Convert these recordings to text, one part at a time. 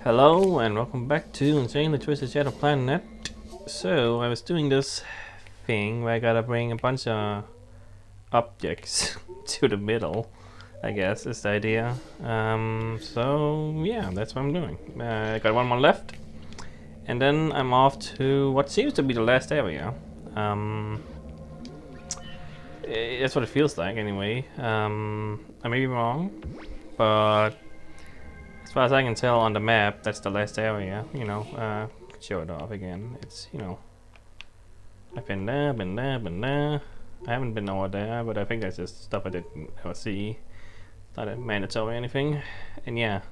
Hello and welcome back to Insanely Twisted Shadow Planet. So I was doing this thing where I gotta bring a bunch of objects to the middle, I guess is the idea. So yeah, that's what I'm doing. I got one more left, and then I'm off to what seems to be the last area. That's what it feels like anyway. I may be wrong, but as far as I can tell on the map, that's the last area. Show it off again. I've been there, been there, been there. I haven't been over there, but I think that's just stuff I didn't ever see. Not a mandatory or anything. And yeah.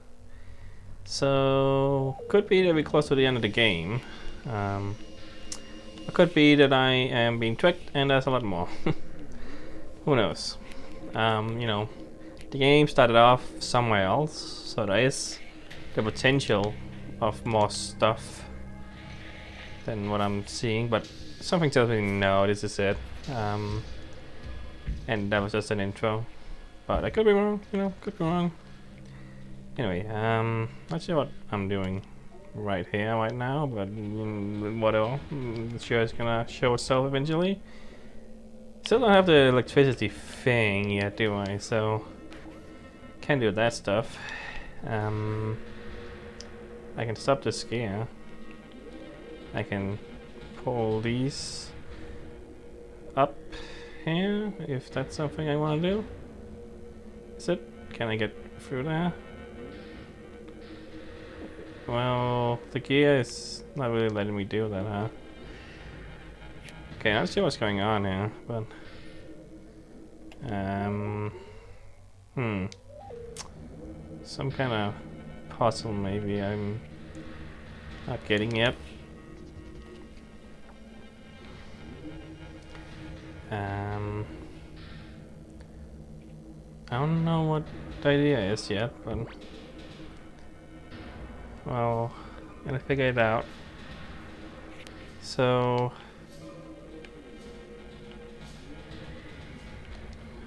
So, could be that we're close to the end of the game. It could be that I am being tricked and there's a lot more. Who knows? The game started off somewhere else, so there is the potential of more stuff than what I'm seeing, but something tells me no, this is it. And that was just an intro, but I could be wrong, could be wrong. Anyway, not sure what I'm doing right here, right now, but whatever. Sure it's gonna show itself eventually. Still don't have the electricity thing yet, do I? So can't do that stuff. I can stop the scare. I can pull these up here if that's something I want to do. Is it? Can I get through there? Well, the gear is not really letting me do that, huh? Okay, I'm not sure what's going on here, but some kind of puzzle maybe I'm not getting yet. I don't know what the idea is yet, but well, I'm gonna figure it out. So,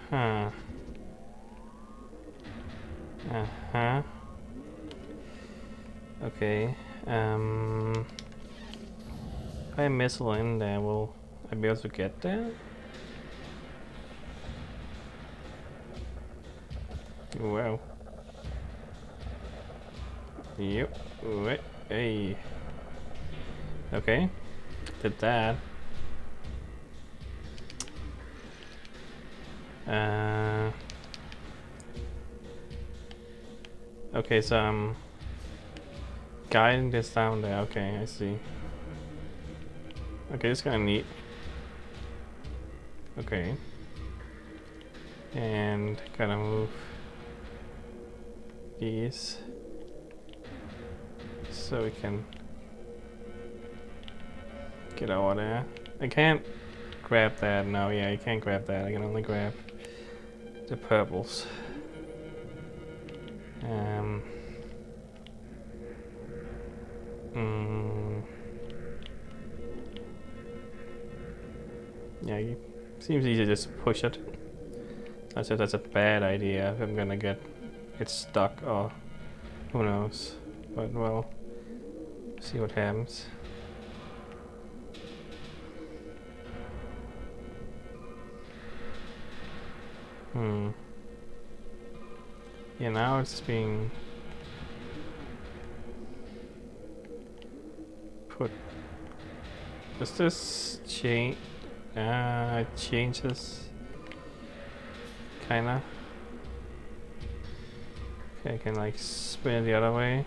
huh. Uh-huh. Okay. If I missile in there, will I be able to get there? Wow. Yep. Wait. Hey. Okay. Did that. Okay, so I'm guiding this down there. Okay, I see. Okay, it's kind of neat. Okay. And gotta move these so we can get over there. I can't grab that. No, yeah, you can't grab that. I can only grab the purples. Yeah, it seems easy to just push it. Not sure if that's a bad idea, if I'm gonna get it stuck or who knows. But well, see what happens. Yeah, now it's being put. Does this change? It changes. Kinda. Okay, I can like spin it the other way.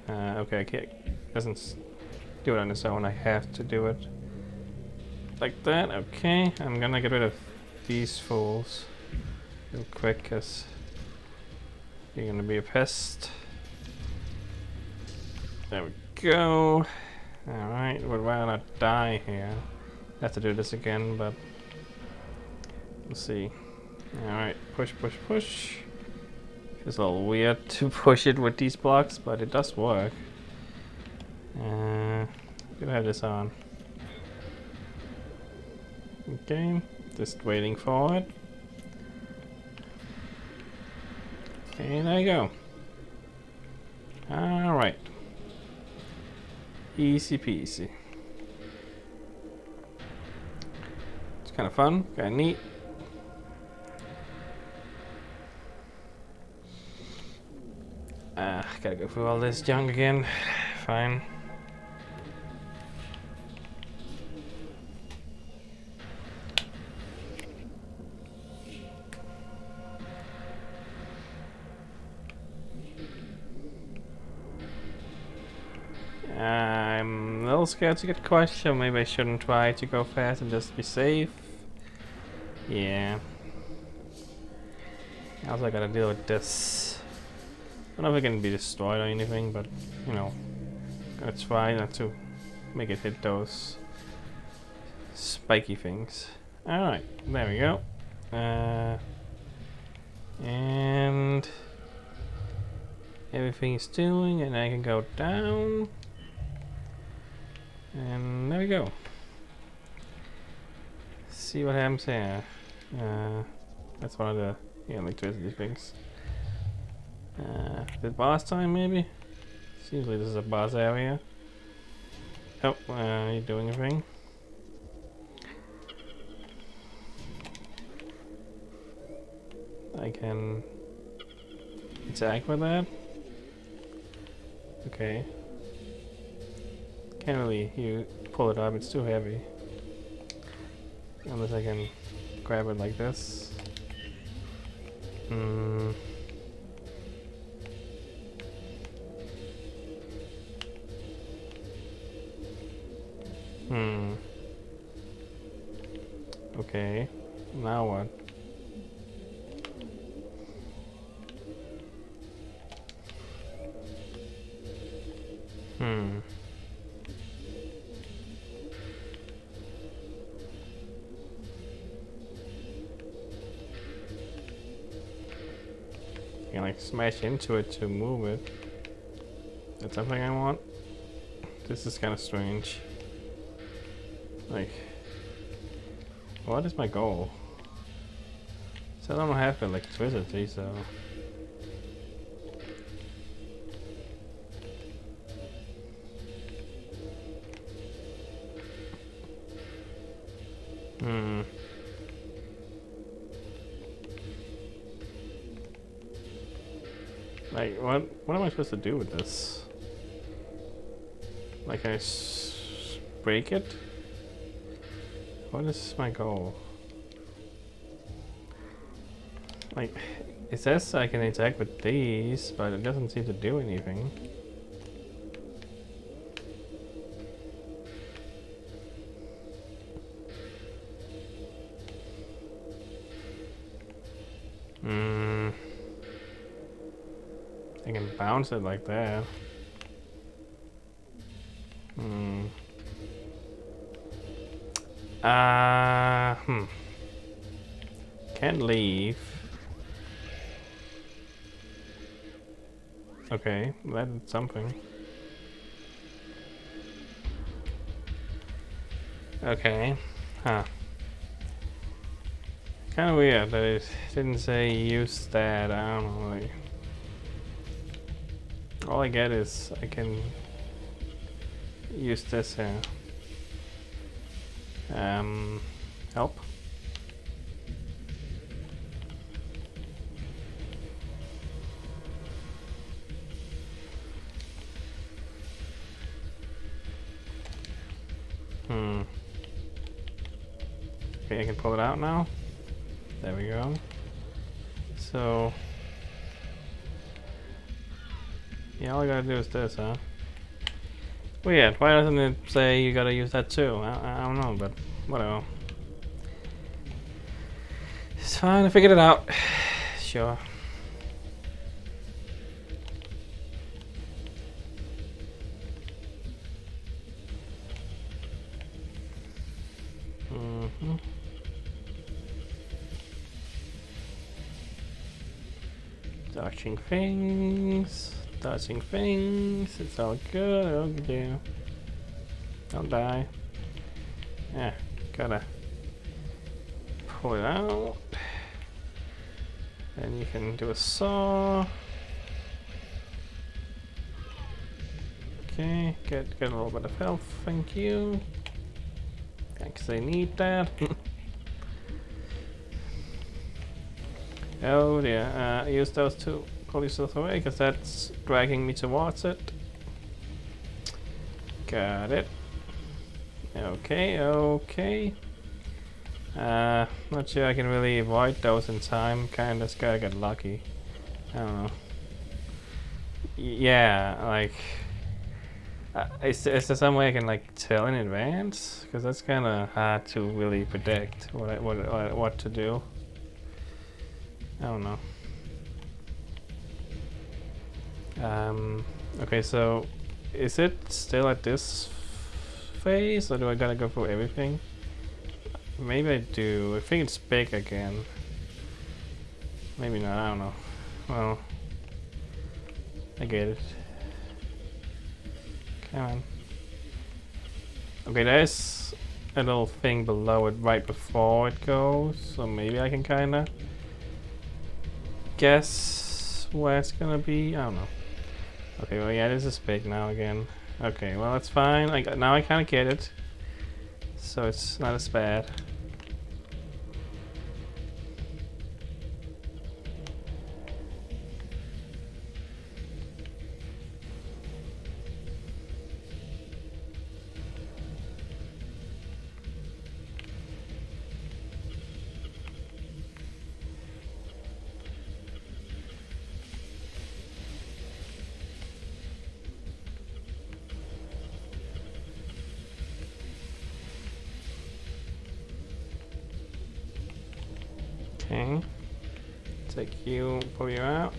Okay, I can't. Doesn't do it on its own. I have to do it like that. Okay, I'm gonna get rid of these fools real quick, cause you're gonna be a pest. There we go. Alright, would rather not die here. Have to do this again, but we'll see. Alright, push, push, push. Feels a little weird to push it with these blocks, but it does work. Gonna have this on. Okay, just waiting for it. Okay, there you go. Alright. Easy peasy. It's kind of fun, kind of neat. Gotta go through all this junk again. Fine. I'm a little scared to get caught, so maybe I shouldn't try to go fast and just be safe. Yeah. Also, I gotta deal with this. I don't know if it can be destroyed or anything, but you know, gonna try not to make it hit those spiky things. Alright, there we go. And everything is doing, and I can go down. And there we go. See what happens here. That's one of the electricity things. The boss time, maybe? Seems like this is a boss area. Oh, you doing a thing? I can attack with that. Okay. Can't really pull it up, it's too heavy. Unless I can grab it like this. Okay. Now what? You can like smash into it to move it. That's something I want. This is kind of strange. Like, what is my goal? So I don't have electricity, so. Like, what am I supposed to do with this? Like, can I break it? What is my goal? Like, it says I can attack with these, but it doesn't seem to do anything. I can bounce it like that. Can't leave. Okay, that did something. Okay, huh. Kind of weird that it didn't say use that. I don't know. Like, all I get is I can use this here. Help. Okay, I can pull it out now. There we go. So, yeah, all I gotta do is this, huh? Weird. Why doesn't it say you gotta use that too? I don't know, but whatever. It's fine. I figured it out. Sure. Dodging things. Dodging things. It's all good. Okay. Don't die. Yeah, gotta pull it out. Then you can do a saw. get a little bit of health, thank you. Thanks, I need that. Oh dear, use those to pull yourself away, because that's dragging me towards it. Got it. Okay, okay. Not sure I can really avoid those in time. Kinda just gotta get lucky. I don't know. Yeah, like... is there some way I can like tell in advance? Because that's kind of hard to really predict what to do. I don't know. Okay, so is it still at this phase, or do I gotta go through everything? Maybe I do. I think it's big again. Maybe not. I don't know. Well, I get it. Come on. Okay, there's a little thing below it right before it goes, so maybe I can kinda guess where it's gonna be. I don't know. Okay, well yeah, this is big now again. Okay, well that's fine. Now I kinda get it, so it's not as bad. Okay, take you, pull you out,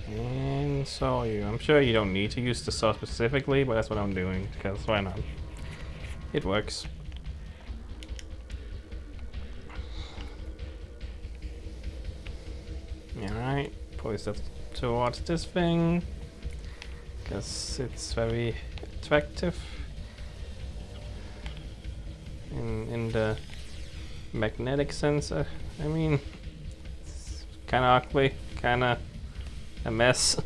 and saw you. I'm sure you don't need to use the saw specifically, but that's what I'm doing, because why not? It works. Alright, pull yourself towards this thing, because it's very attractive in the magnetic sense. I mean, it's kind of ugly, kind of a mess.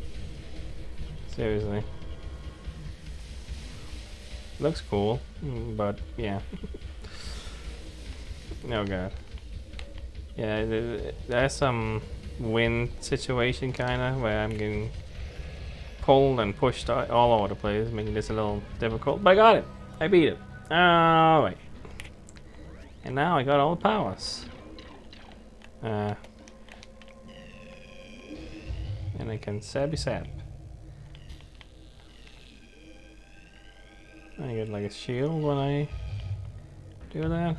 Seriously. Looks cool, but yeah. Oh god. Yeah, there's some wind situation kinda where I'm getting pulled and pushed all over the place, making this a little difficult. But I got it! I beat it. Alright. And now I got all the powers. And I can sabby sap. I get like a shield when I do that.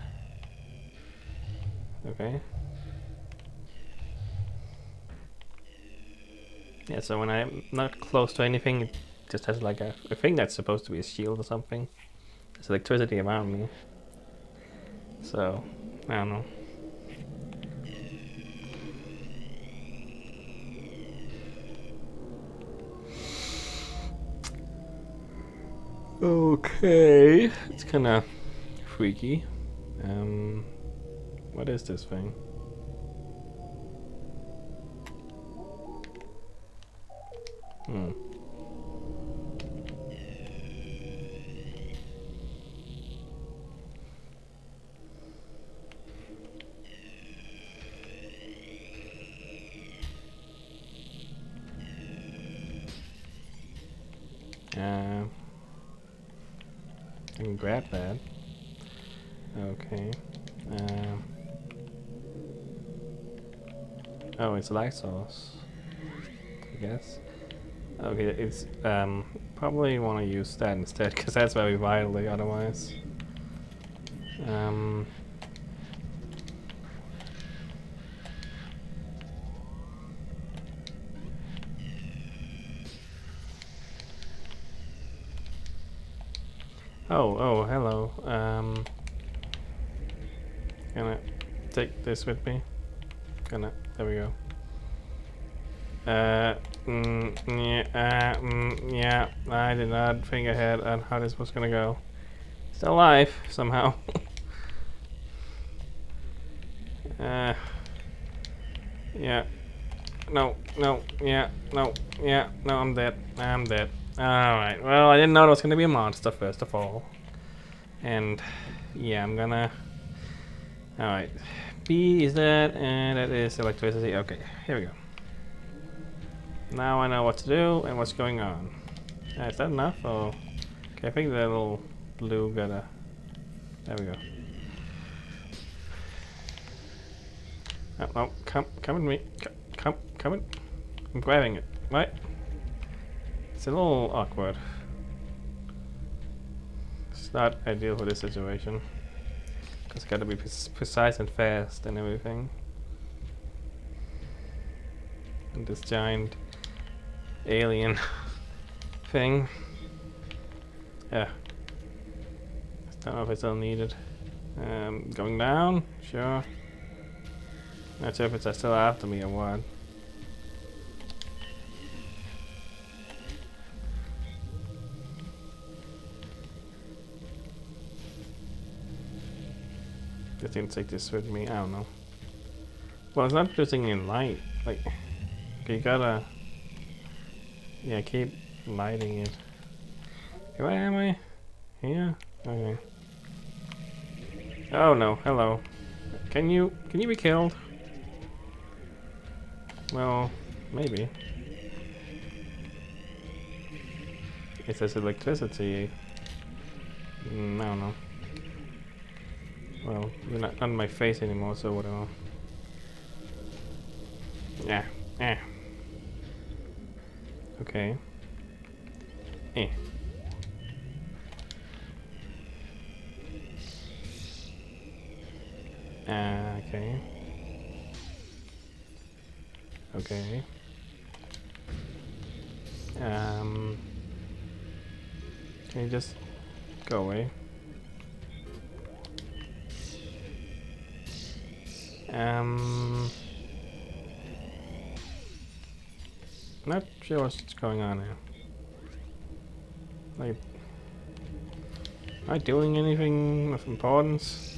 Okay. Yeah, so when I'm not close to anything, it just has like a thing that's supposed to be a shield or something. There's electricity around me. So, I don't know. Okay, it's kind of freaky. What is this thing? I can grab that. Okay. Oh, it's light source, I guess. Okay, it's probably want to use that instead, because that's very vitally otherwise. Oh, hello. Gonna take this with me. There we go. Yeah, I did not think ahead on how this was gonna go. Still alive, somehow. Yeah. No, yeah, no, I'm dead. I'm dead. Alright, well, I didn't know there was gonna be a monster, first of all. And, yeah, I'm gonna... Alright. B is that, and that is electricity. Okay, here we go. Now I know what to do and what's going on. Is that enough? Or... Okay, I think the little blue gotta... There we go. Oh, no, come with me. Come in. I'm grabbing it. Right? It's a little awkward. It's not ideal for this situation. Because it's gotta be precise and fast and everything. And this giant alien thing. Yeah. I don't know if it's still needed. Going down? Sure. Not sure if it's still after me or what. I didn't take this with me. I don't know. Well, it's not producing in light. Like, okay, you gotta... Yeah, keep lighting it. Okay, where am I? Here? Okay. Oh no, hello. Can you be killed? Well, maybe. It says electricity. I don't know. Well, you're not on my face anymore, so whatever. Yeah. Eh. Okay. Eh. Okay. Okay. Can you just go away? Not sure what's going on here. Like, am I doing anything of importance?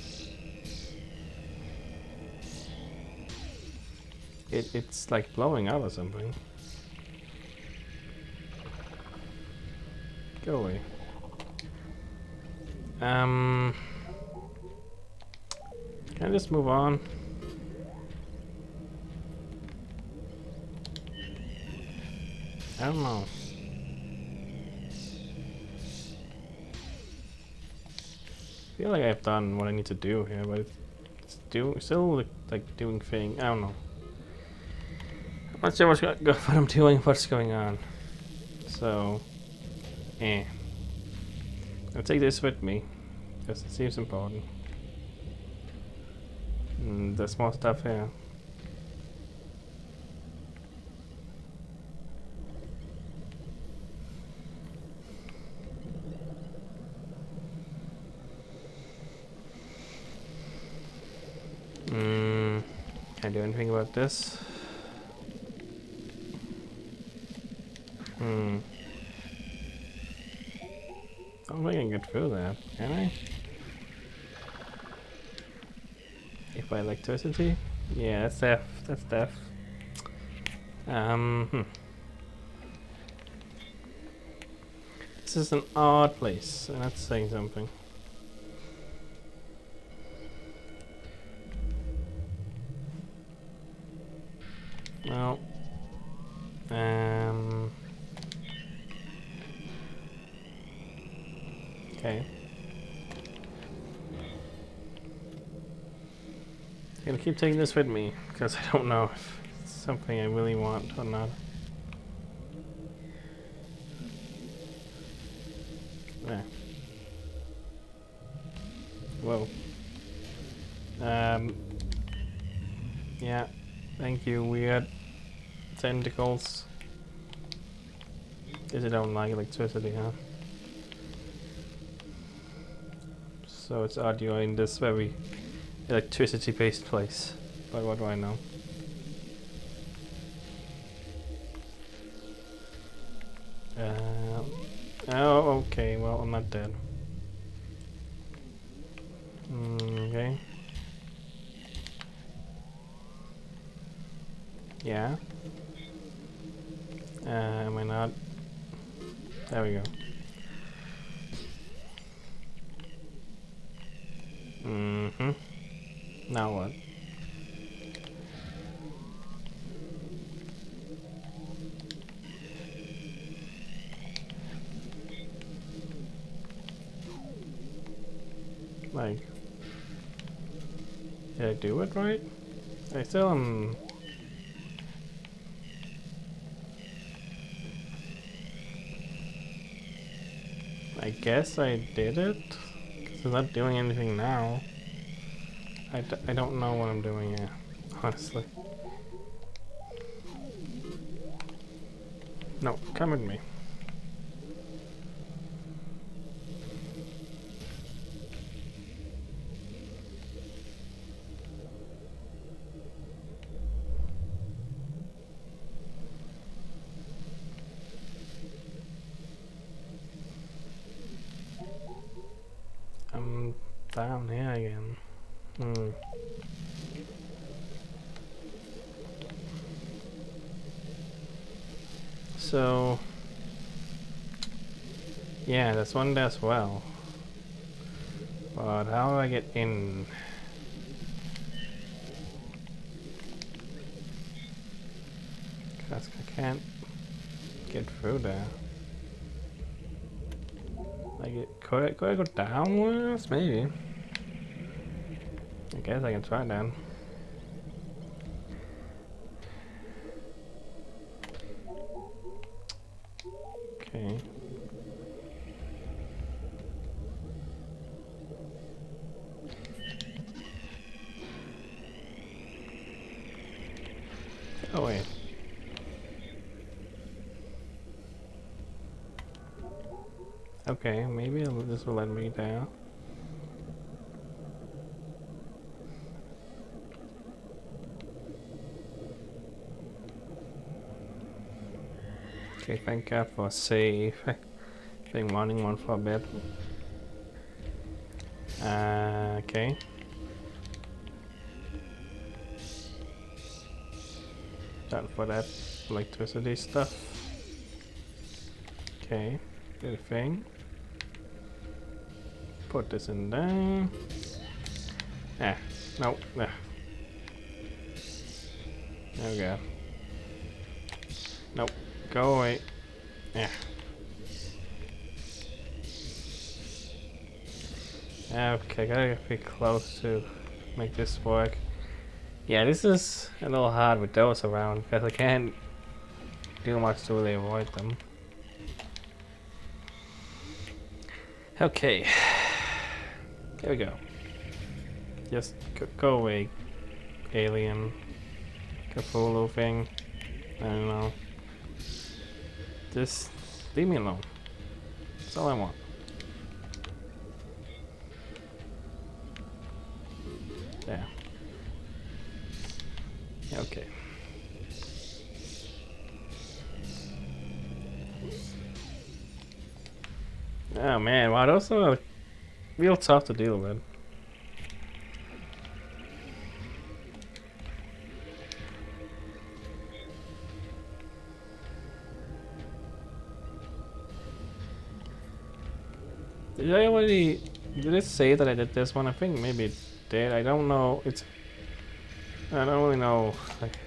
It's like blowing up or something. Go away. Can I just move on? I don't know. I feel like I've done what I need to do here, but it's still like doing thing. I don't know. I'm not sure what I'm doing, what's going on. So, I'll take this with me, because it seems important. There's more stuff here. Can I do anything about this? I don't think I can get through that, can I? If by electricity? Yeah, that's F. That's death. This is an odd place, and that's saying something. Well, okay. I'm gonna keep taking this with me, because I don't know if it's something I really want or not. There. Whoa. Yeah. Thank you, weird tentacles. Guess I don't like electricity, huh? So it's odd you're in this very electricity-based place. But what do I know? Oh, okay, well, I'm not dead. Okay. Yeah. Am I not? There we go. Mm-hmm. Now what? Like, did I do it right? I still am. I guess I did it. Because it's not doing anything now. I don't know what I'm doing here, honestly. No, come with me. I'm down here again. Hmm. So, yeah, this one does well. But how do I get in? Cause I can't get through there. Like, could I go downwards? Maybe. I guess I can try that. Okay. Oh wait. Okay, maybe this will let me down. Okay, thank God for save. Been wanting one for a bit. Okay. Done for that electricity stuff. Okay, do the thing. Put this in there. Ah, no. Ah. There we go. Nope. Go away. Yeah. Okay, gotta get pretty close to make this work. Yeah, this is a little hard with those around because I can't do much to really avoid them. Okay. Here we go. Just go away, alien, Cthulhu thing. I don't know. Just leave me alone. That's all I want. Yeah. Okay. Oh man, wow, those are real tough to deal with. Did it say that I did this one? I think maybe it did. I don't know. I don't really know. Like,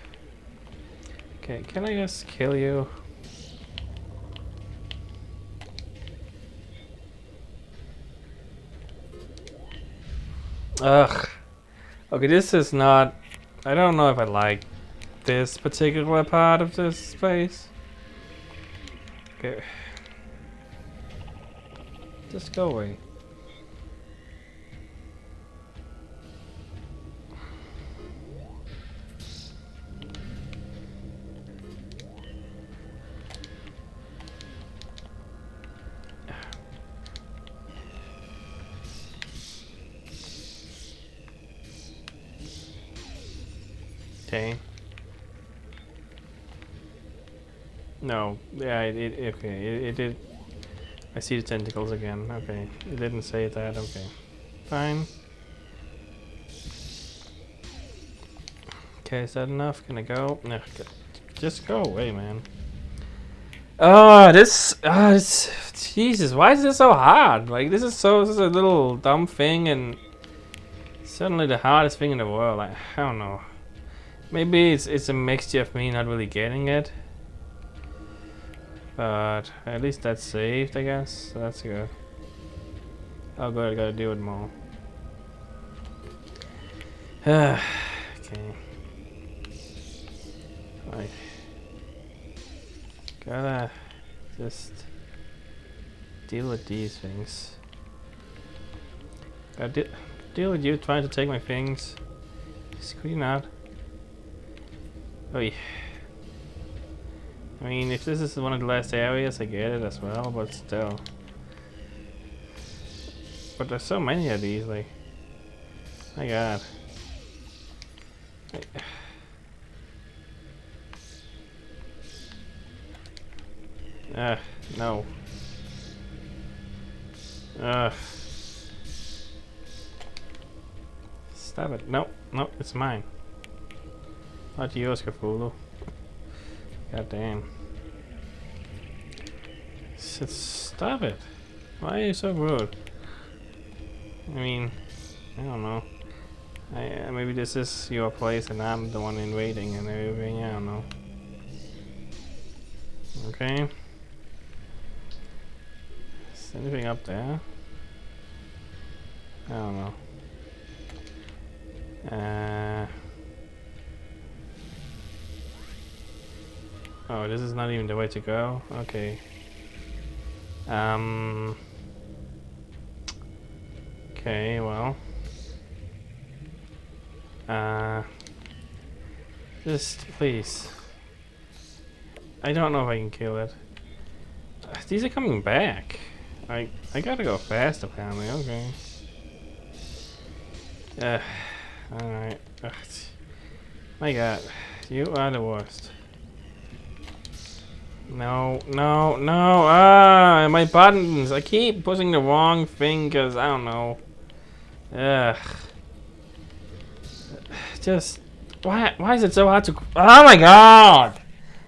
okay, can I just kill you? Ugh. Okay, this is not. I don't know if I like this particular part of this space. Okay. Just go away. Okay. No. Yeah, okay. It did. I see the tentacles again. Okay. It didn't say that. Okay. Fine. Okay, is that enough? Can I go? No. Just go away, man. Oh, Jesus, why is this so hard? Like, this is a little dumb thing, and suddenly the hardest thing in the world. Like, I don't know. Maybe it's a mixture of me not really getting it. But at least that's saved, I guess. So that's good. Oh good, I gotta do it more. Okay. Right. Gotta just deal with these things. Gotta deal with you trying to take my things. Could you not? Oh yeah. I mean, if this is one of the last areas, I get it as well, but still. But there's so many of these, like. My god. No. Stop it. No, no, it's mine. Not yours, Cthulhu. God damn. Stop it. Why are you so rude? I mean, I don't know. Maybe this is your place and I'm the one invading and everything. I don't know. Okay. Is anything up there? I don't know. Oh, this is not even the way to go? Okay. Okay, well. Just, please. I don't know if I can kill it. These are coming back. I gotta go fast apparently, okay. Alright. My god. You are the worst. No, no, no! Ah, my buttons! I keep pushing the wrong thing because I don't know. Ugh. Just why is it so hard to? Oh my god!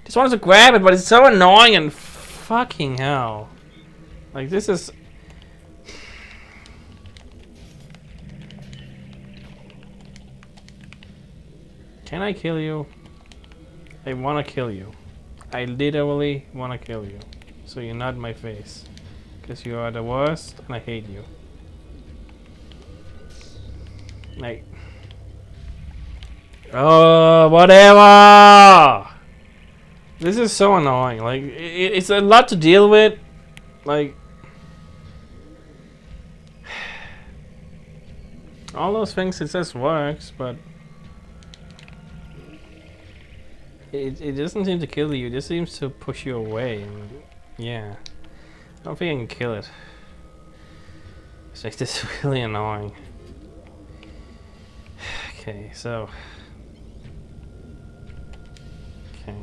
Just wanted to grab it, but it's so annoying and fucking hell. Like this is. Can I kill you? I wanna kill you. I literally wanna kill you. So you're not in my face. Because you are the worst and I hate you. Like. Oh, whatever! This is so annoying. Like, it's a lot to deal with. Like. All those things it says works, but. It doesn't seem to kill you, it just seems to push you away, and yeah. I don't think I can kill it. It's like this really annoying. Okay, so. Okay.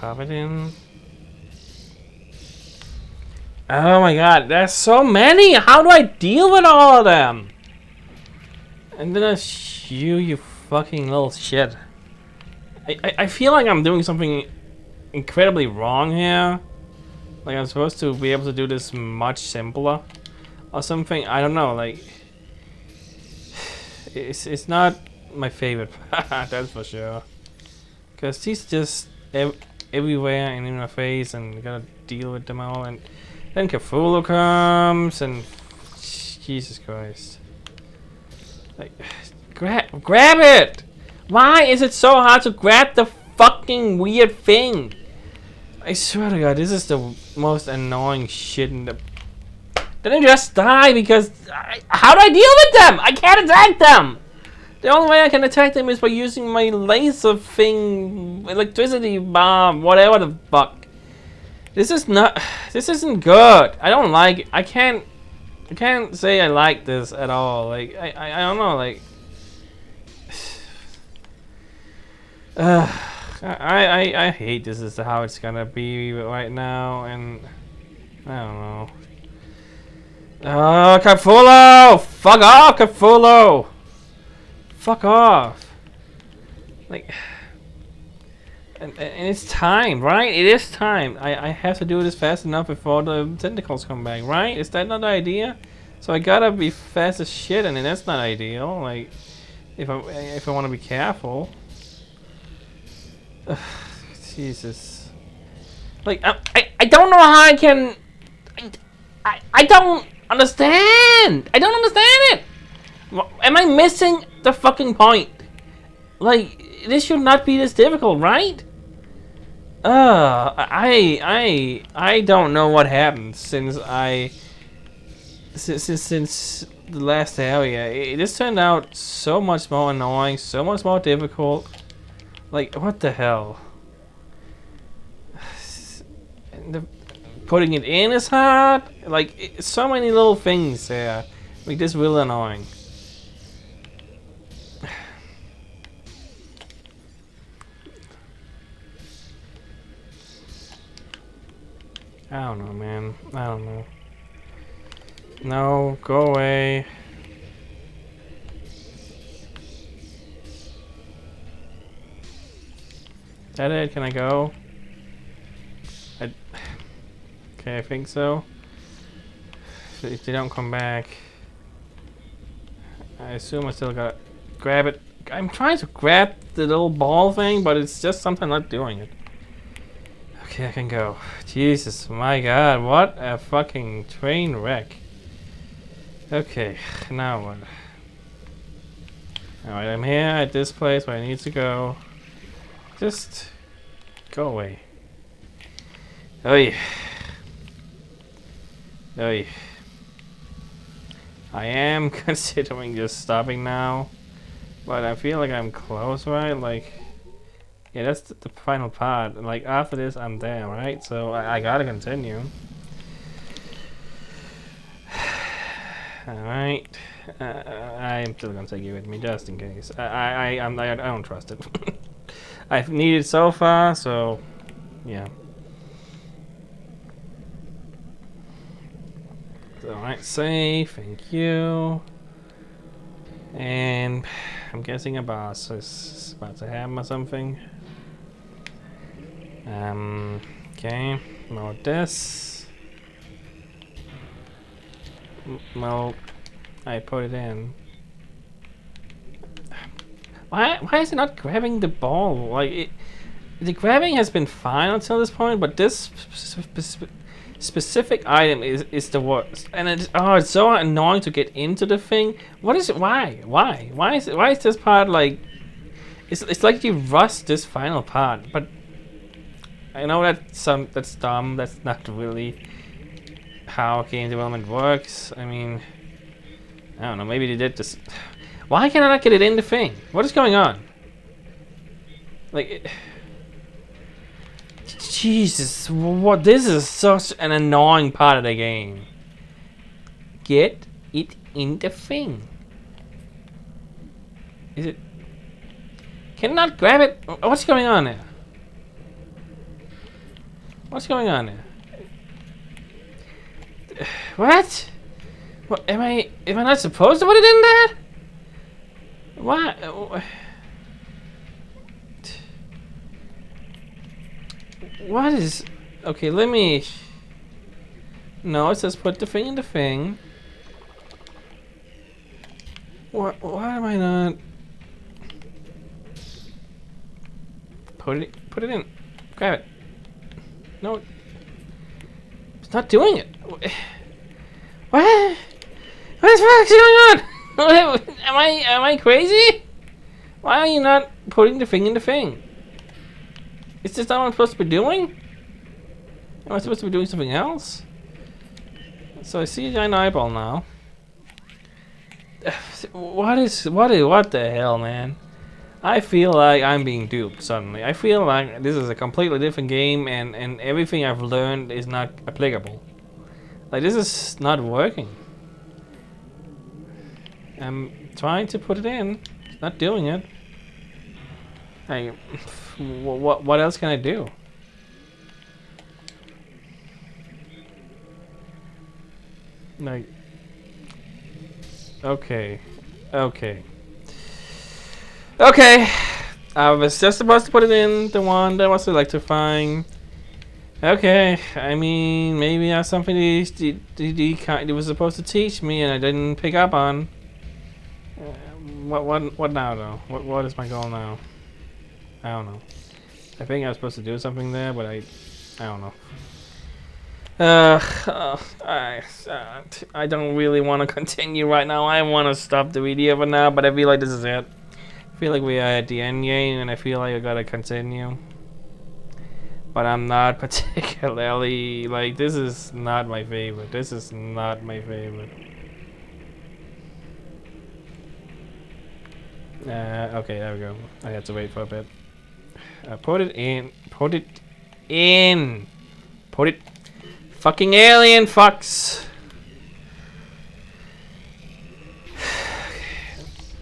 Pop it in. Oh my god, there's so many! How do I deal with all of them? And then there's you fucking little shit. I feel like I'm doing something incredibly wrong here. Like I'm supposed to be able to do this much simpler. Or something, I don't know, like... It's not my favorite part, that's for sure. Because he's just everywhere and in my face and you gotta deal with them all, and then Cthulhu comes and Jesus Christ. Like grab it! Why is it so hard to grab the fucking weird thing? I swear to god, this is the most annoying shit in the... Then I just die because how do I deal with them? I can't attack them! The only way I can attack them is by using my laser thing, electricity bomb, whatever the fuck. This is not. This isn't good. I don't like it. I can't say I like this at all. Like I don't know. Like. I hate this is how it's gonna be right now, and I don't know. Cthulhu! Fuck off, Cthulhu! Fuck off! Like, and it's time, right? It is time. I have to do this fast enough before the tentacles come back, right? Is that not the idea? So I gotta be fast as shit, and that's not ideal. Like, if I want to be careful. Ugh, Jesus. Like, I don't know how I can. I don't understand. I don't understand it. Am I missing the fucking point? Like, this should not be this difficult, right? I don't know what happened since since the last area. This turned out so much more annoying, so much more difficult. Like, what the hell? Putting it in is hard. Like, so many little things there. Like, this really annoying. I don't know, man. I don't know. No, go away. Is that it? Can I go? Okay, I think so. If they don't come back, I assume I still gotta grab it. I'm trying to grab the little ball thing, but it's just something not doing it. Okay, I can go. Jesus, my God, what a fucking train wreck. Okay, now what? Alright, I'm here at this place where I need to go. Just go away. Oy. Oy. I am considering just stopping now, but I feel like I'm close, right? Like, yeah, that's the final part. Like, after this, I'm there, right? So I gotta continue. Alright. I'm still gonna take you with me just in case. I don't trust it. I've needed so far, so yeah. Alright, save, thank you. And I'm guessing a boss is about to happen or something. Okay, more this. Well, I put it in. Why is it not grabbing the ball? Like, the grabbing has been fine until this point, but this specific item is the worst. And it's so annoying to get into the thing. What is it? Why is this part like? It's like you rushed this final part, but I know that's dumb. That's not really how game development works. I mean, I don't know. Maybe they did this. Why can I not get it in the thing? What is going on? Like, Jesus, what? This is such an annoying part of the game. Get it in the thing. Is it? Cannot grab it. What's going on there? What's going on there? What? What am I not supposed to put it in there? What? What is? Okay, let me. No, it says put the thing in the thing. Why am I not? Put it in. Grab it. No. It's not doing it. What? What the fuck is going on? Am I crazy? Why are you not putting the thing in the thing? Is this not what I'm supposed to be doing? Am I supposed to be doing something else? So I see a giant eyeball now. What the hell, man? I feel like I'm being duped suddenly. I feel like this is a completely different game and everything I've learned is not applicable. Like, this is not working. I'm trying to put it in. It's not doing it. what else can I do? Like, okay. I was just supposed to put it in the one that was electrifying. Okay, I mean, maybe that's something he was supposed to teach me and I didn't pick up on. What now though? What is my goal now? I don't know. I think I was supposed to do something there, but I don't know. I don't really want to continue right now. I want to stop the video for now, but I feel like this is it. I feel like we are at the end game, and I feel like I gotta continue. But I'm not particularly, like, this is not my favorite. This is not my favorite. Okay, there we go. I had to wait for a bit. Put it in. Put it in. Put it. Fucking alien fucks.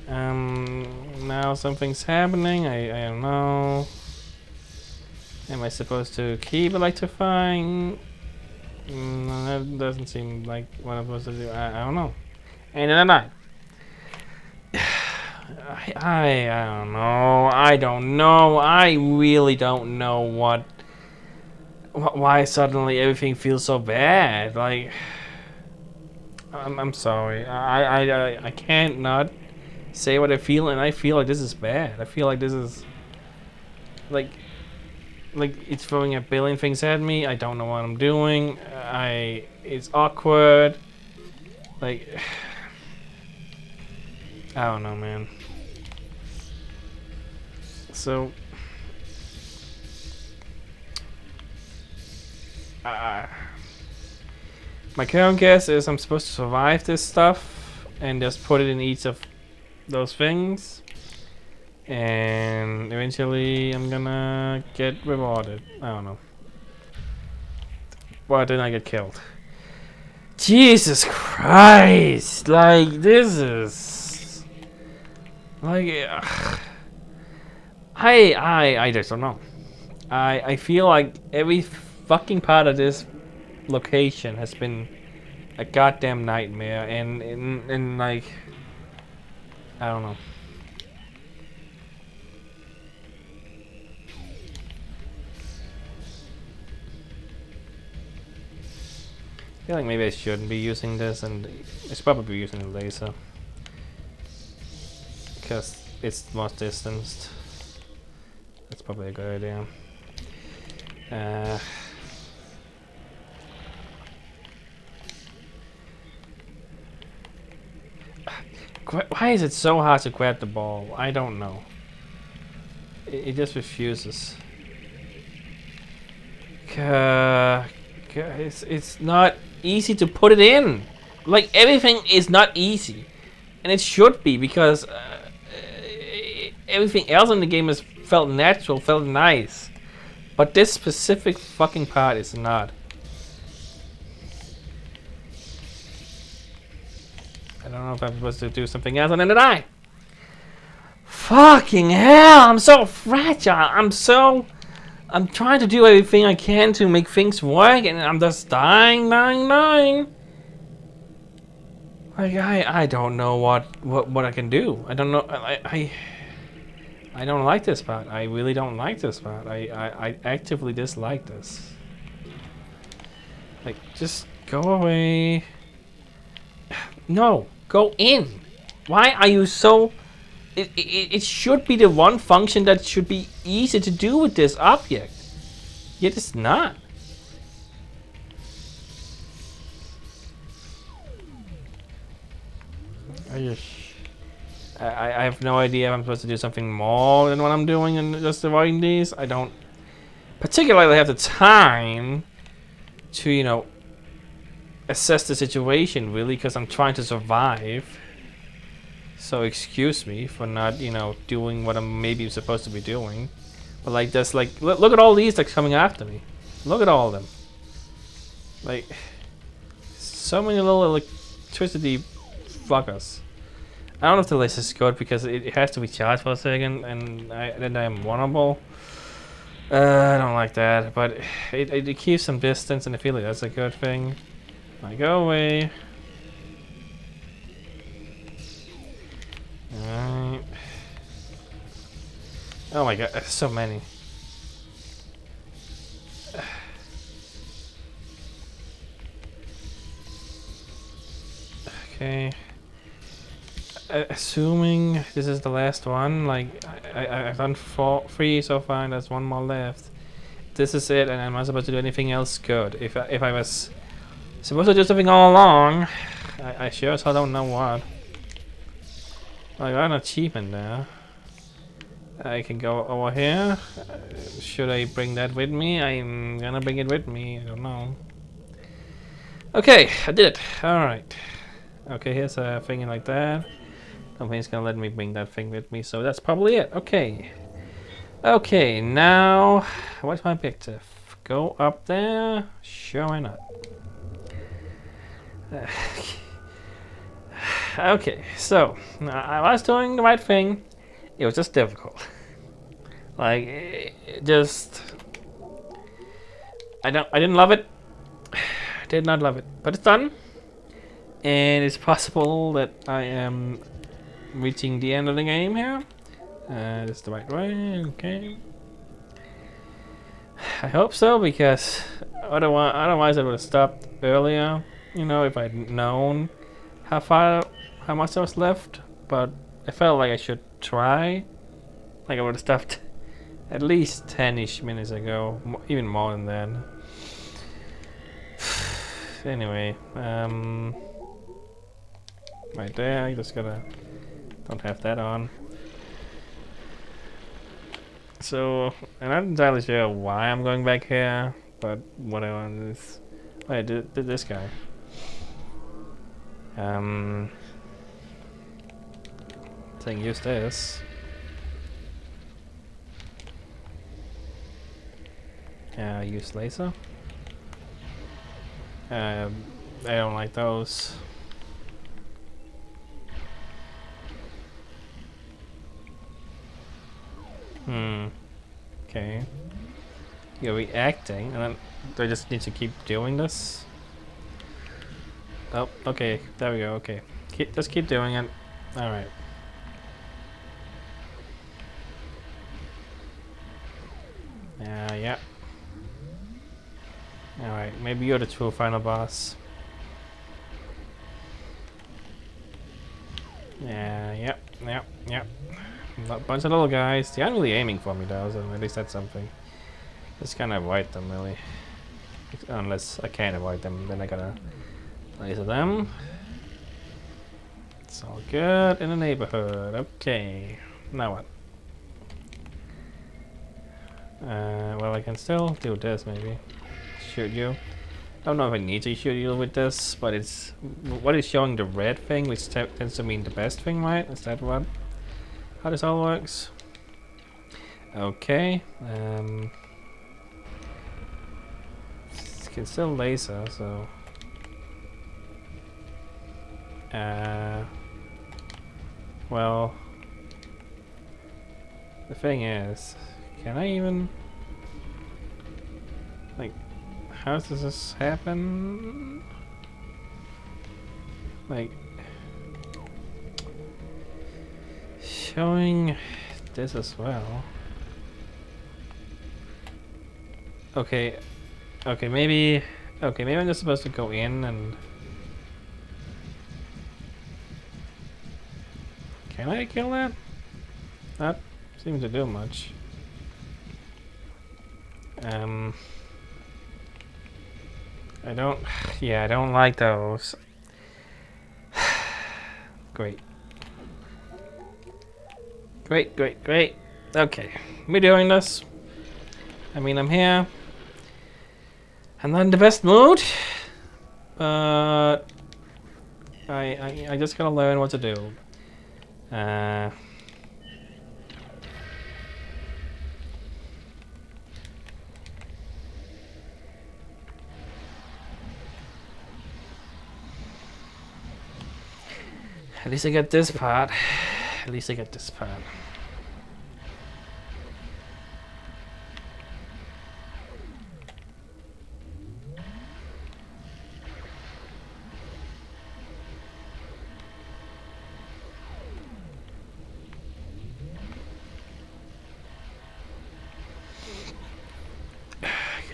Now something's happening. I don't know. Am I supposed to keep electrifying? That doesn't seem like what I'm supposed to do. I don't know. And then I don't know. I don't know. I really don't know why suddenly everything feels so bad. Like, I'm sorry. I can't not say what I feel, and I feel like this is bad. I feel like this is like it's throwing a billion things at me. I don't know what I'm doing. It's awkward. Like, I don't know, man. So my current guess is I'm supposed to survive this stuff and just put it in each of those things, and eventually I'm gonna get rewarded. I don't know. But then I get killed. Jesus Christ! Like, this is like I just don't know. I feel like every fucking part of this location has been a goddamn nightmare, and like, I don't know. I feel like maybe I shouldn't be using this, and I should probably be using the laser because it's more distanced. That's probably a good idea. Why is it so hard to grab the ball? I don't know. It just refuses. It's not easy to put it in. Like, everything is not easy, and it should be, because everything else in the game has felt natural, felt nice, but this specific fucking part is not. I don't know if I'm supposed to do something else, and then did I? Fucking hell! I'm so fragile. I'm trying to do everything I can to make things work, and I'm just dying. Like, I don't know what I can do. I don't know. I don't like this part. I really don't like this part. I actively dislike this. Like, just go away. No, go in. Why are you so... It should be the one function that should be easy to do with this object. Yet it's not. I have no idea if I'm supposed to do something more than what I'm doing and just avoiding these. I don't particularly have the time to, you know, assess the situation, really, because I'm trying to survive. So excuse me for not, you know, doing what I'm maybe supposed to be doing. But like, just like, look at all these that's coming after me. Look at all of them. Like, so many little electricity fuckers. I don't know if the laser's good because it has to be charged for a second, and then I'm vulnerable. I don't like that, but it keeps some distance, and I feel like that's a good thing. Like, go away. Alright. Oh my god, there's so many. Okay. Assuming this is the last one, like I've done three so far, and there's one more left. This is it, and I'm not supposed to do anything else good. If I was supposed to do something all along, I sure as hell don't know what. I got an achievement there. I can go over here. Should I bring that with me? I'm gonna bring it with me. I don't know. Okay, I did it. All right. Okay, here's a thing like that. Nothing's gonna let me bring that thing with me, so that's probably it. Okay. Okay, now what's my objective? Go up there? Sure, why not? Okay, so I was doing the right thing. It was just difficult. Like, just I didn't love it. Did not love it, but it's done, and it's possible that I am reaching the end of the game here. This is the right way. Okay. I hope so, because otherwise I would have stopped earlier. You know, if I'd known how much there was left. But I felt like I should try. Like I would have stopped at least 10-ish minutes ago, even more than that. Anyway, right there. I just gotta don't have that on. So, I'm not entirely sure why I'm going back here, but what I want is... Wait, did this guy. Saying use this. Use laser. I don't like those. Okay. You're reacting, and then do I just need to keep doing this? Oh, okay. There we go. Okay. Just keep doing it. Alright. Yeah. Alright, maybe you're the true final boss. Yep. A bunch of little guys. They aren't really aiming for me though, so at least that's something. Just kind of avoid them, really. Unless I can't avoid them, then I gotta laser them. It's all good in the neighborhood. Okay. Now what? Well, I can still do this, maybe. Shoot you. Don't know if I need to shoot you with this, but it's... What is showing the red thing, which tends to mean the best thing, right? Is that what? How this all works? Okay. Can still laser, so... Well... The thing is... Can I even... Like... How does this happen? Like... Showing this as well. Okay. Okay, maybe I'm just supposed to go in and... Can I kill that? Not seems to do much. I don't... Yeah, I don't like those. Great. Great. Okay, we're doing this. I mean, I'm here. I'm not in the best mood, but I just gotta learn what to do. At least I get this part.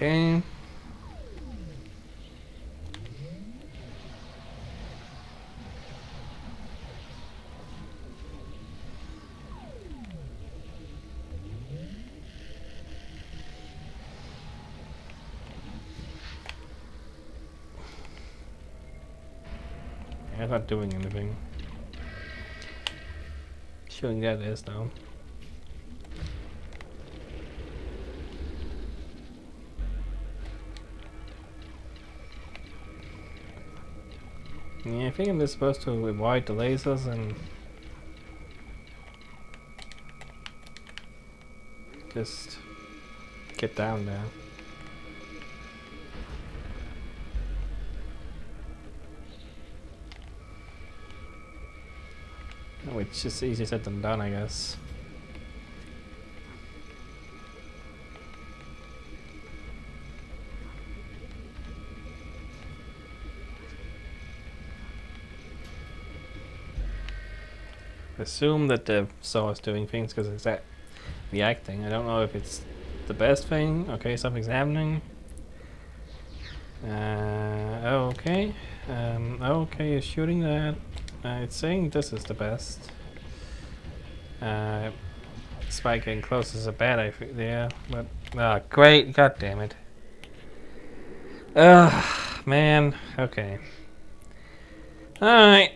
Okay. Yeah, it's not doing anything. Showing that it is now. Yeah, I think I'm just supposed to avoid the lasers and just get down there. Oh, it's just easier said than done, I guess. Assume that the saw is doing things because it's that reacting. I don't know if it's the best thing. Okay, something's happening. Okay. Okay, it's shooting that. It's saying this is the best. Spike getting close is a bad idea, yeah, but great, god damn it. Man, okay. Alright.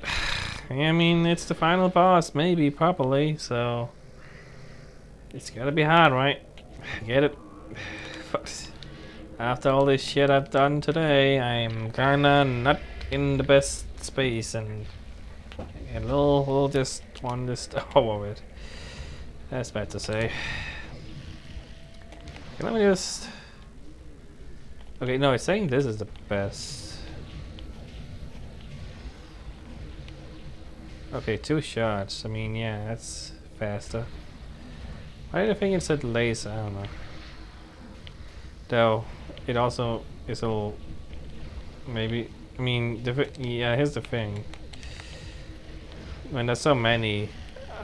I mean, it's the final boss, maybe, probably, so it's gotta be hard, right? Get it? After all this shit I've done today, I'm kinda not in the best space and a little just want to over it. That's bad to say. Okay, let me just... Okay, no, it's saying this is the best. Okay, 2 shots. I mean, yeah, that's faster. Why did I think it said laser? I don't know. Though, it also is a little... Maybe... I mean, yeah, here's the thing. When there's so many,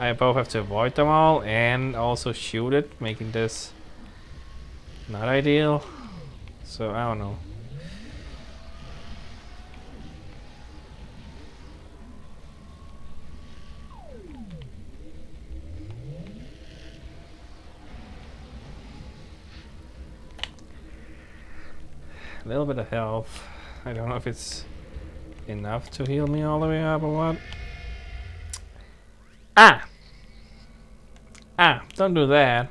I both have to avoid them all and also shoot it, making this not ideal. So, I don't know. A little bit of health. I don't know if it's enough to heal me all the way up or what. Ah! Ah, don't do that.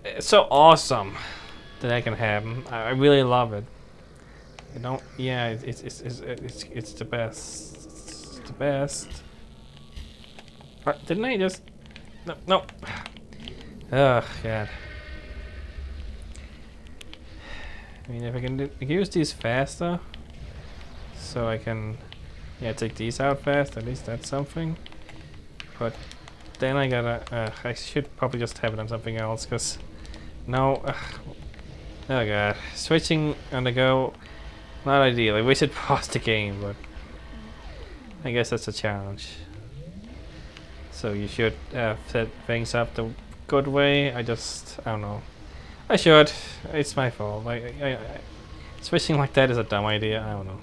It's so awesome that that can happen. I really love it. I don't. Yeah, it's the best. It's the best. What, didn't I just? No, no. Oh god. I mean, if I can use these faster, so I can, yeah, take these out fast. At least that's something. But then I gotta. I should probably just have it on something else, cause no. Oh god, switching on the go, not ideal. I wish it paused the game, but I guess that's a challenge. So you should set things up the good way. I don't know. I should. It's my fault. Switching like that is a dumb idea. I don't know.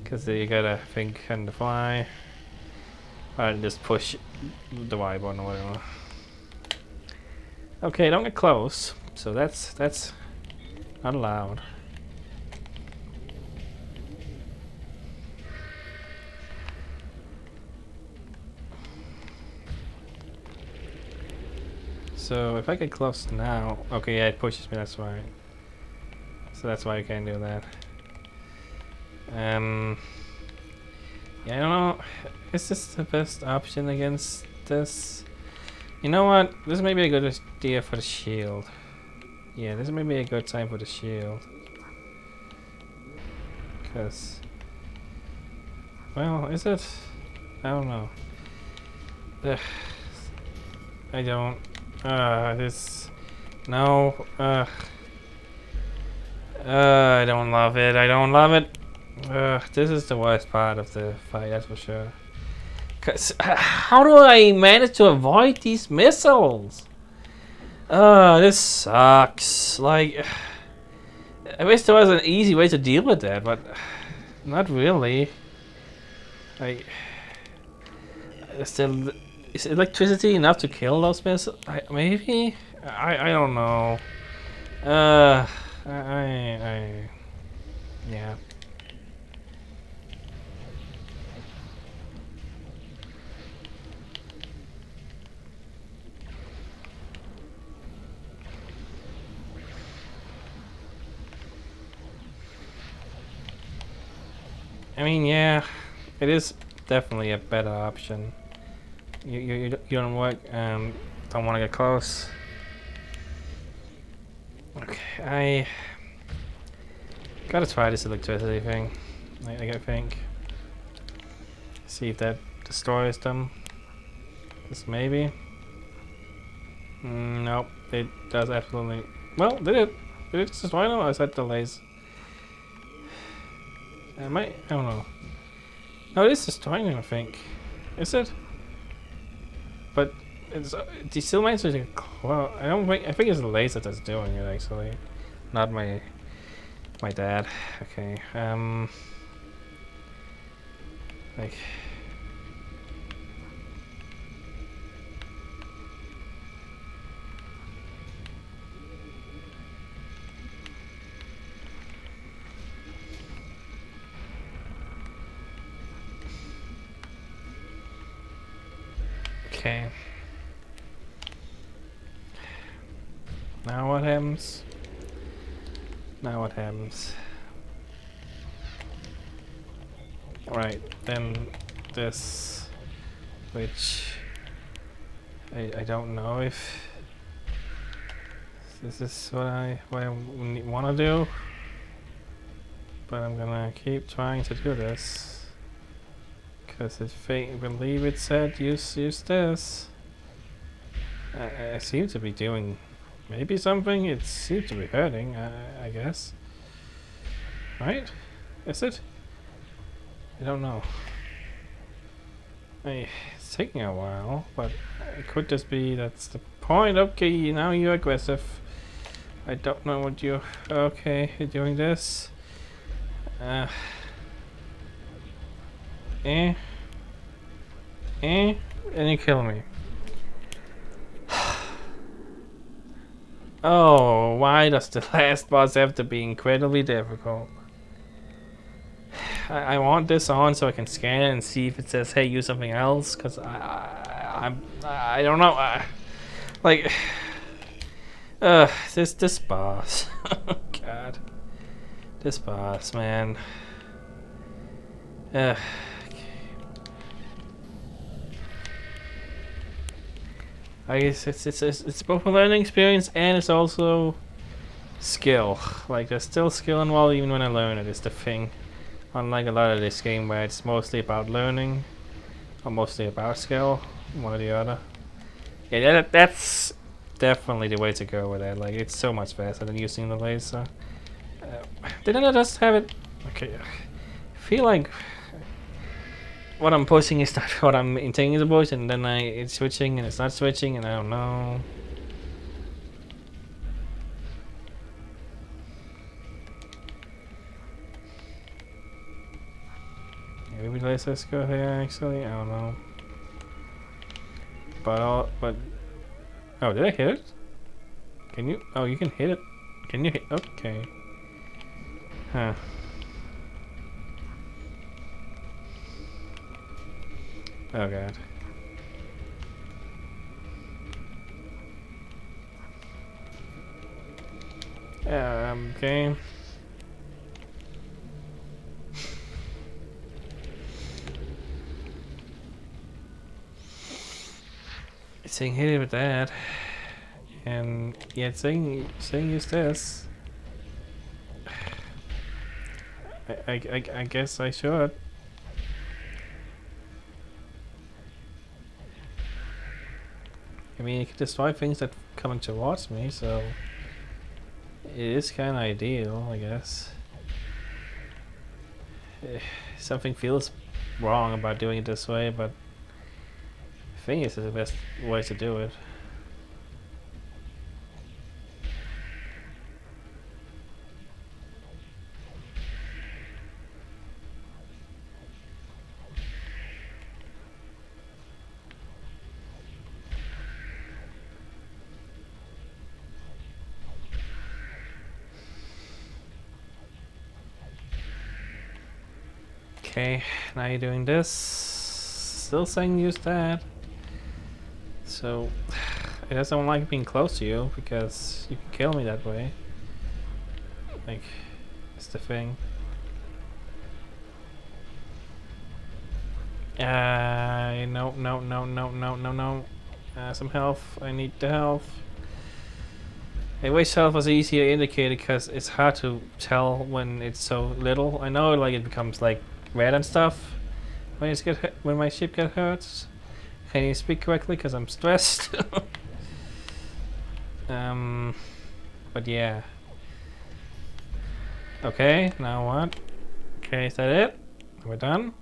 Because you gotta think on the fly. And just push the Y button or whatever. Okay, don't get close. So that's not allowed. So if I get close now, okay, yeah, it pushes me. That's why. So that's why you can't do that. Yeah, I don't know. Is this the best option against this? You know what? This may be a good idea for the shield. Yeah, this may be a good time for the shield. Because... Well, is it? I don't know. Ugh. I don't... this... No. I don't love it. I don't love it. This is the worst part of the fight, that's for sure. Cause how do I manage to avoid these missiles? This sucks. Like, I wish there was an easy way to deal with that, but not really. Like, still, is electricity enough to kill those missiles? Maybe? I don't know. Yeah. I mean, yeah, it is definitely a better option. You don't work and don't want to get close. Okay, I gotta try this electricity thing. I think. See if that destroys them. This maybe. Nope, it does absolutely. Well, did it? Did it destroy them, or is that delays? I don't know. No, it is destroying them, I think. Is it? But it's the still managed to. Well, I don't think. I think it's the laser that's doing it actually, not my dad. Okay. Like. Okay. Now what happens? Now what happens? Right, then this, which I don't know if this is what I want to do, but I'm gonna keep trying to do this because I believe it said use this. I seem to be doing maybe something. It seems to be hurting. I guess. Right? Is it? I don't know. It's taking a while, but it could just be that's the point. Okay, now you're aggressive. I don't know what you. Okay, you're doing this. And you kill me. Oh, why does the last boss have to be incredibly difficult? I want this on so I can scan it and see if it says, "Hey, use something else," because I don't know. Like, this boss. Oh, God, this boss, man. Okay. I guess it's both a learning experience and it's also skill. Like, there's still skill involved even when I learn it. Is the thing. Unlike a lot of this game where it's mostly about learning, or mostly about skill, one or the other. Yeah, that's definitely the way to go with it. Like, it's so much faster than using the laser. Didn't I just have it? Okay, I feel like what I'm pushing is not what I'm intending to push, and then it's switching and it's not switching, and I don't know. Maybe let's go here. Actually, I don't know. But oh, did I hit it? Can you? Oh, you can hit it. Can you hit? Okay. Huh. Oh God. Okay. It's saying hit it with that, and yeah, it's saying use this. I guess I should. I mean, it can destroy things that coming towards me, so it is kind of ideal, I guess. Something feels wrong about doing it this way, but I think it's the best way to do it. Okay, now you're doing this. Still saying use that. So, it doesn't like being close to you because you can kill me that way. Like, it's the thing. No, no, no, no, no, no, no. Some health. I need the health. I wish health was easier indicated because it's hard to tell when it's so little. I know, like, it becomes like red and stuff when it's when my ship gets hurt. Can you speak correctly? Because I'm stressed. But yeah. Okay, now what? Okay, is that it? We're done.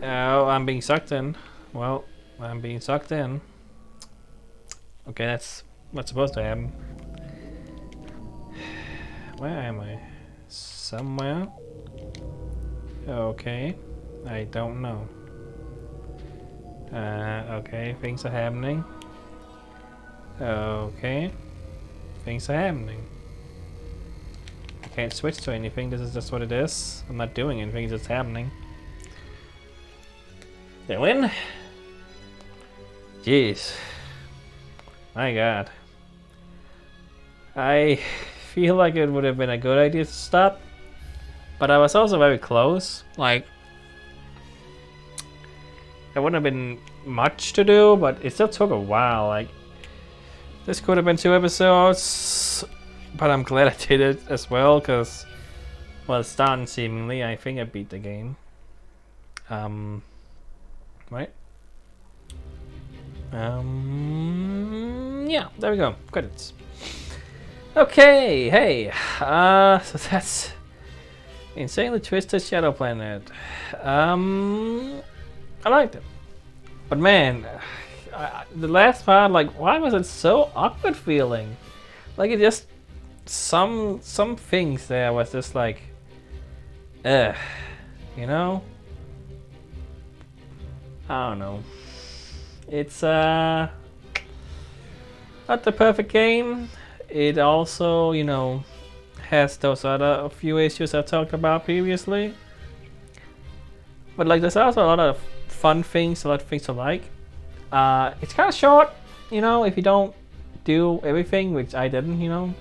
Oh, I'm being sucked in. Well, I'm being sucked in. Okay, that's what's supposed to happen. Where am I? Somewhere? Okay. I don't know. Okay, things are happening. Okay. Things are happening. I can't switch to anything, this is just what it is. I'm not doing anything, it's just happening. Did I win? Jeez. My god. I feel like it would have been a good idea to stop, but I was also very close. Like, there wouldn't have been much to do, but it still took a while. Like, this could have been 2 episodes, but I'm glad I did it as well, because, well, it's done seemingly. I think I beat the game. Right? Yeah, there we go. Credits. Okay, hey. So that's Insanely Twisted Shadow Planet. I liked it. But man, the last part, like, why was it so awkward feeling? Like, it just, some things there was just like, you know? I don't know. It's not the perfect game. It also, you know, has those other few issues I've talked about previously. But like, there's also a lot of fun things, a lot of things to like. It's kind of short, you know, if you don't do everything, which I didn't, you know.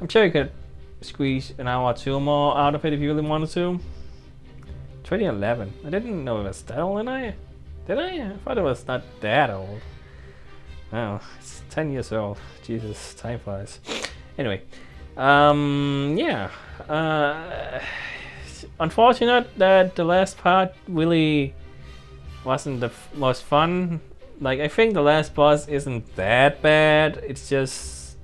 I'm sure you could squeeze an hour or 2 more out of it if you really wanted to. 2011. I didn't know it was that old, did I? Did I? I thought it was not that old. Oh, it's 10 years old. Jesus, time flies. Anyway, yeah. Unfortunate that the last part really wasn't the most fun. Like, I think the last boss isn't that bad. It's just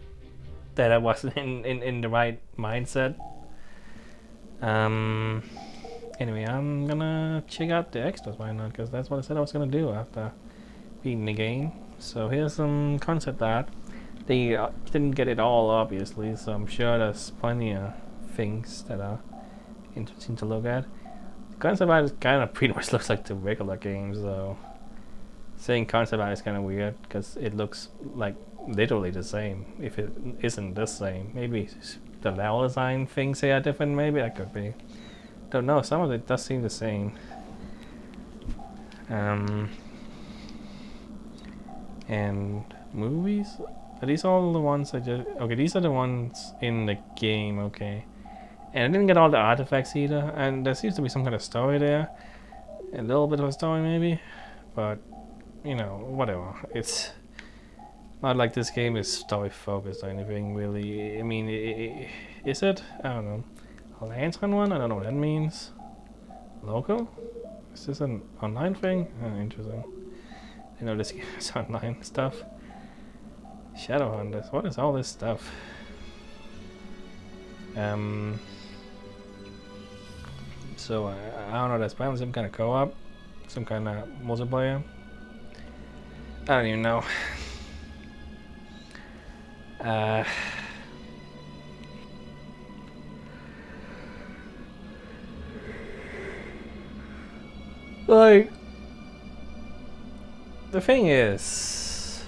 that I wasn't in the right mindset. Anyway, I'm gonna check out the extras, why not? Because that's what I said I was gonna do after beating the game. So here's some concept art. They didn't get it all, obviously, so I'm sure there's plenty of things that are interesting to look at. The concept art kind of pretty much looks like the regular game, so saying concept art is kind of weird because it looks like literally the same. If it isn't the same, maybe the level design things they are different. Maybe that could be. Don't know. Some of it does seem the same. And movies? Are these all the ones I just... Okay, these are the ones in the game, okay. And I didn't get all the artifacts either, and there seems to be some kind of story there. A little bit of a story maybe, but, you know, whatever. It's not like this game is story focused or anything, really. I mean, is it? I don't know. A lantern one? I don't know what that means. Local? Is this an online thing? Oh, interesting. I know this game is online stuff. Shadowhunters. What is all this stuff? So I don't know. There's probably some kind of co-op, some kind of multiplayer. I don't even know. Like, the thing is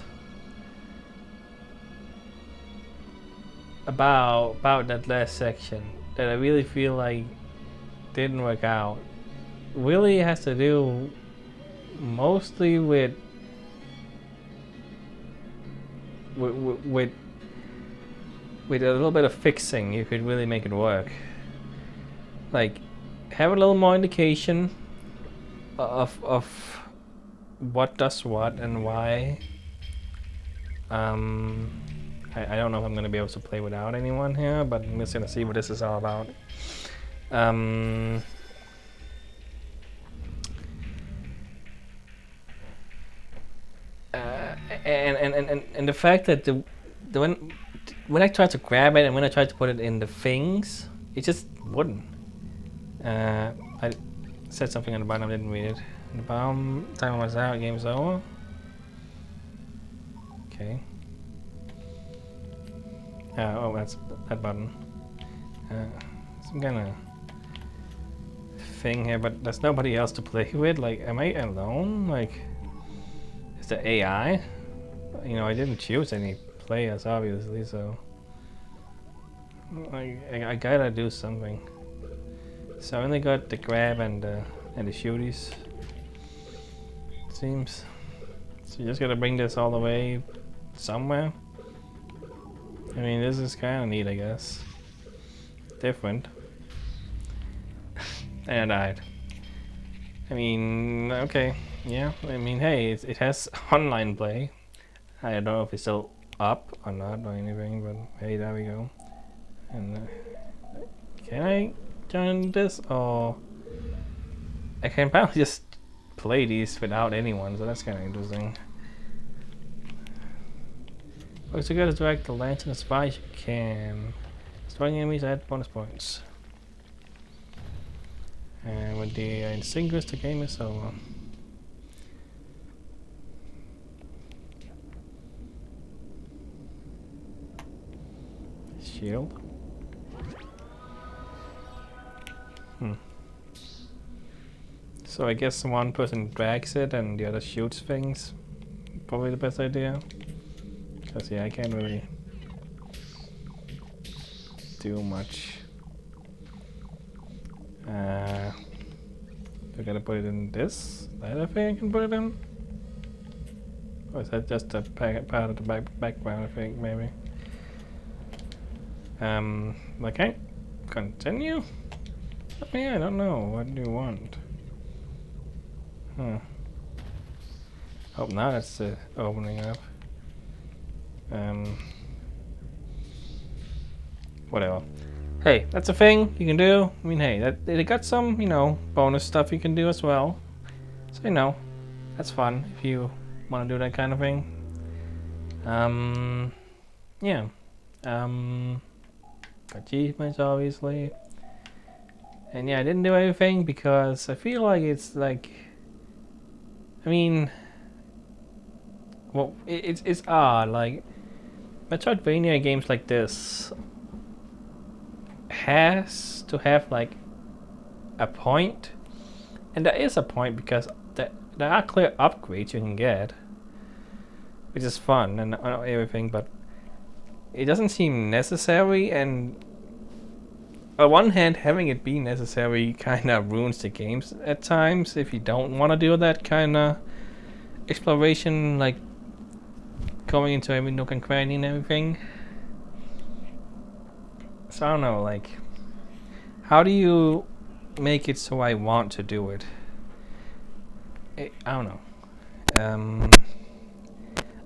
about that last section that I really feel like didn't work out really has to do mostly with with a little bit of fixing. You could really make it work. Like, have a little more indication of what does what and why. I don't know if I'm gonna be able to play without anyone here, but I'm just gonna see what this is all about. And the fact that the when I tried to grab it and when I tried to put it in the things, it just wouldn't. I said something on the bottom, I didn't read it. The bottom, time was out, game's over. Okay. Oh, that's that button. Some kind of thing here, but there's nobody else to play with. Like, am I alone? Like, is the AI? You know, I didn't choose any players, obviously, so I gotta do something. So I only got the grab and the shooties. Seems. So you just gotta bring this all the way somewhere. I mean, this is kind of neat, I guess. Different. And I died. I mean, okay, yeah. I mean, hey, it has online play. I don't know if it's still up or not or anything, but hey, there we go. And can I join this, or I can probably just play these without anyone, so that's kind of interesting. So you gotta drag the lantern as far as you can. Striking enemies add bonus points. And with the extinguish, the game is over. Shield. So I guess one person drags it and the other shoots things. Probably the best idea. Because yeah, I can't really do much. I gotta put it in this. That I think I can put it in. Or is that just a part of the background? I think maybe. Okay. Continue. Yeah, I don't know. What do you want? Huh. Hope now it's opening up. Whatever. Hey, that's a thing you can do. I mean, hey, they got some, you know, bonus stuff you can do as well. So, you know, that's fun if you want to do that kind of thing. Yeah. Achievements, obviously. And yeah, I didn't do anything because I feel like it's like, I mean, well, it's odd. Like, Metroidvania games like this has to have like a point, and there is a point because there are clear upgrades you can get, which is fun and everything, but it doesn't seem necessary. And on one hand, having it be necessary kind of ruins the games at times if you don't want to do that kind of exploration, like going into every nook and cranny and everything. So I don't know, like, how do you make it so I want to do it? I don't know.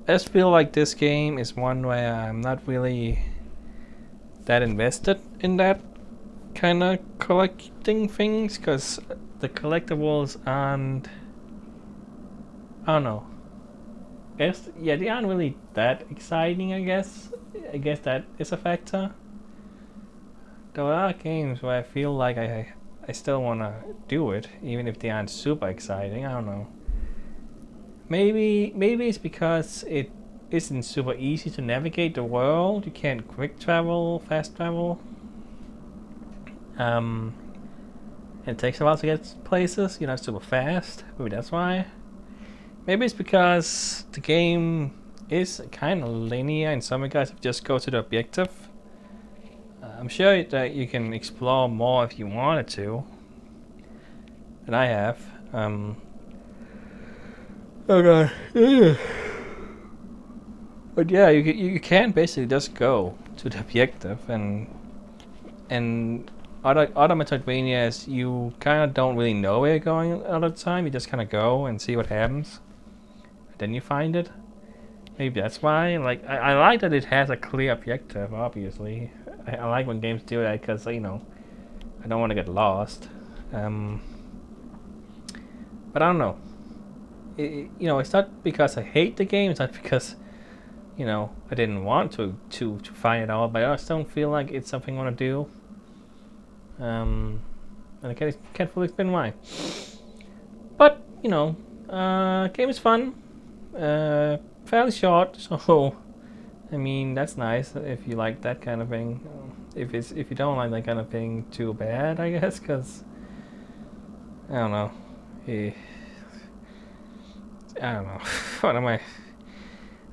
I just feel like this game is one where I'm not really that invested in that kind of collecting things, because the collectibles aren't, I don't know. Yeah, they aren't really that exciting, I guess. I guess that is a factor. There are games where I feel like I still want to do it, even if they aren't super exciting. I don't know. Maybe it's because it isn't super easy to navigate the world. You can't quick travel, fast travel. It takes a while to get places. You're not super fast. Maybe that's why. Maybe it's because the game is kind of linear in some regards. Just go to the objective. I'm sure that you can explore more if you wanted to, than I have. Oh god. Yeah. But yeah, you can basically just go to the objective, and other Metroidvanias you kind of don't really know where you're going all the time. You just kind of go and see what happens. Then you find it. Maybe that's why. Like I like that it has a clear objective. Obviously, I like when games do that because I don't want to get lost. But I don't know. It's not because I hate the game. It's not because I didn't want to find it out. But I just don't feel like it's something I want to do. And I can't fully explain why. But game is fun. Fairly short, so I mean that's nice if you like that kind of thing. If you don't like that kind of thing, too bad, I guess, because I don't know. I don't know. What am I?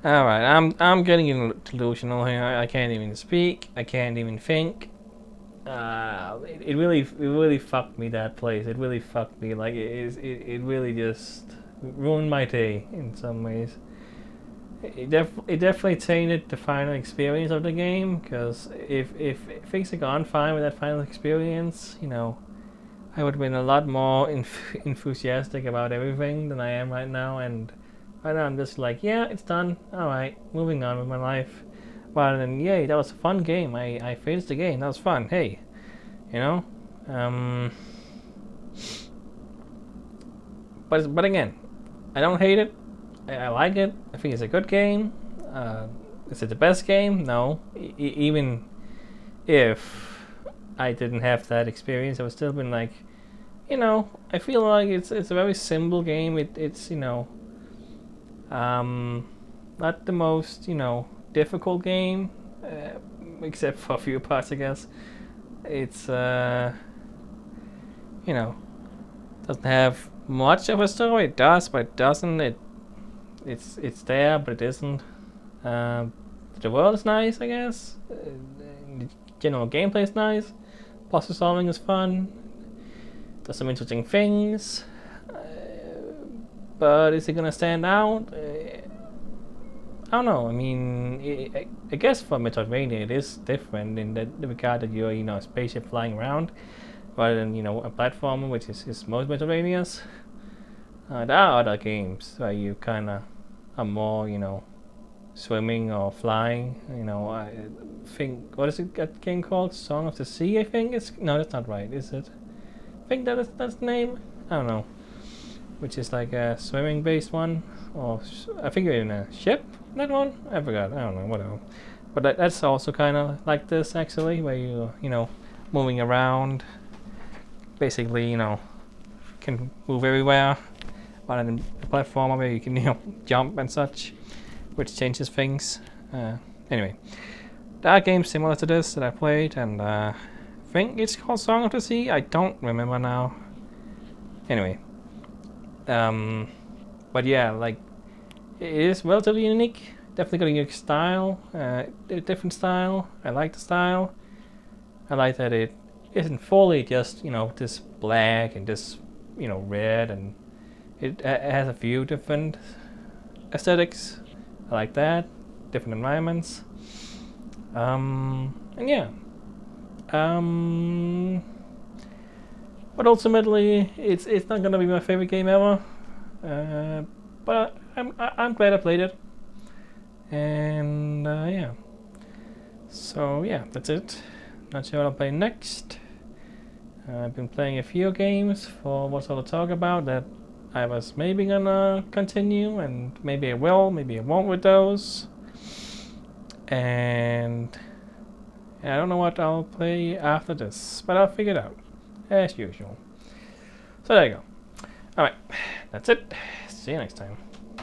All right, I'm getting delusional here. I can't even speak. I can't even think. It really fucked me, that place. It really fucked me. Like it really just ruined my day in some ways. It definitely tainted the final experience of the game, because if things had gone fine with that final experience, I would have been a lot more enthusiastic about everything than I am right now. And right now I'm just like, yeah, it's done. All right, moving on with my life. Rather than, yay, that was a fun game. I finished the game. That was fun. Hey, you know. But again, I don't hate it. I like it. I think it's a good game. Is it the best game? No. Even if I didn't have that experience, I would still been like, I feel like it's a very simple game. It's not the most difficult game, except for a few parts, I guess. It's doesn't have much of a story. It does, but it doesn't. It's there, but it isn't. The world is nice, I guess. The general gameplay is nice. Puzzle solving is fun. Does some interesting things. But is it gonna stand out? I don't know. I mean, I guess for Metroidvania it is different in the regard that you're a spaceship flying around, rather than a platformer, which is most Metroidvanias. There are other games where you kind of are more swimming or flying. I think, what is that game called? Song of the Sea, I think. No, that's not right, is it? I think that's the name. I don't know. Which is like a swimming based one, or I think you're in a ship. That one, I forgot. I don't know, whatever. But that's also kind of like this, actually, where you moving around. Basically, can move everywhere, rather than a platform where you can jump and such, which changes things. Anyway, there are games similar to this that I played, and I think it's called Song of the Sea. I don't remember now. Anyway, but yeah, like it is relatively unique. Definitely got a unique style, a different style. I like the style. I like that it isn't fully just this black and this red, and it has a few different aesthetics. I like that, different environments. And yeah. But ultimately, it's not gonna be my favorite game ever. But I'm glad I played it. And yeah. So yeah, that's it. Not sure what I'll play next. I've been playing a few games for what's all to talk about that I was maybe gonna continue, and maybe I will, maybe I won't with those. And I don't know what I'll play after this, but I'll figure it out, as usual. So there you go. Alright, that's it. See you next time.